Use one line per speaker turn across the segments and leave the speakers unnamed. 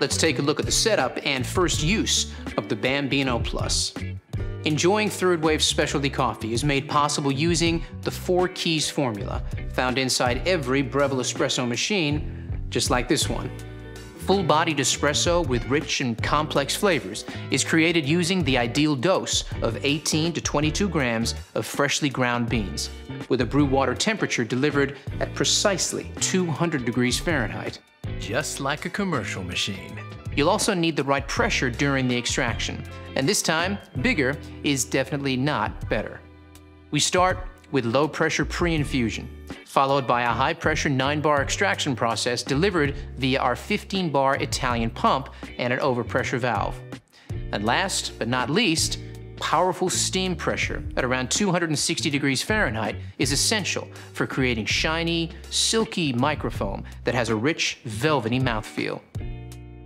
Let's take a look at the setup and first use of the Bambino Plus. Enjoying third wave specialty coffee is made possible using the 4 keys formula found inside every Breville espresso machine, just like this one. Full-bodied espresso with rich and complex flavors is created using the ideal dose of 18 to 22 grams of freshly ground beans, with a brew water temperature delivered at precisely 200 degrees Fahrenheit. Just like a commercial machine. You'll also need the right pressure during the extraction, and this time, bigger is definitely not better. We start with low-pressure pre-infusion, followed by a high-pressure 9-bar extraction process delivered via our 15-bar Italian pump and an overpressure valve. And last but not least, powerful steam pressure at around 260 degrees Fahrenheit is essential for creating shiny, silky microfoam that has a rich, velvety mouthfeel.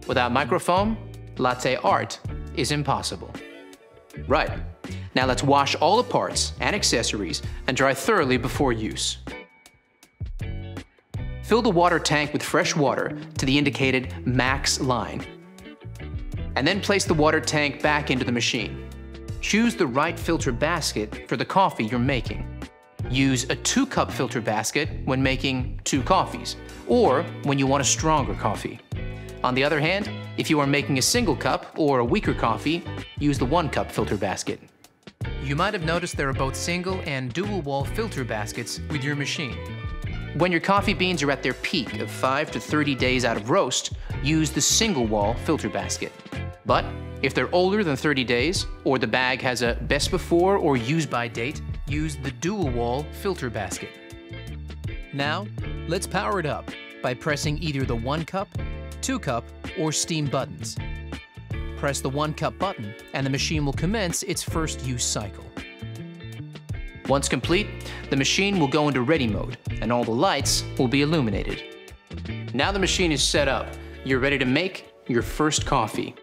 Without microfoam, latte art is impossible. Right. Now let's wash all the parts and accessories and dry thoroughly before use. Fill the water tank with fresh water to the indicated max line. And then place the water tank back into the machine. Choose the right filter basket for the coffee you're making. Use a 2-cup filter basket when making 2 coffees, or when you want a stronger coffee. On the other hand, if you are making a single cup or a weaker coffee, use the 1-cup filter basket. You might have noticed there are both single and dual wall filter baskets with your machine. When your coffee beans are at their peak of 5 to 30 days out of roast, use the single wall filter basket. But if they're older than 30 days, or the bag has a best before or use by date, use the dual wall filter basket. Now, let's power it up by pressing either the 1-cup, 2-cup, or steam buttons. Press the 1-cup button and the machine will commence its first use cycle. Once complete, the machine will go into ready mode and all the lights will be illuminated. Now the machine is set up, you're ready to make your first coffee.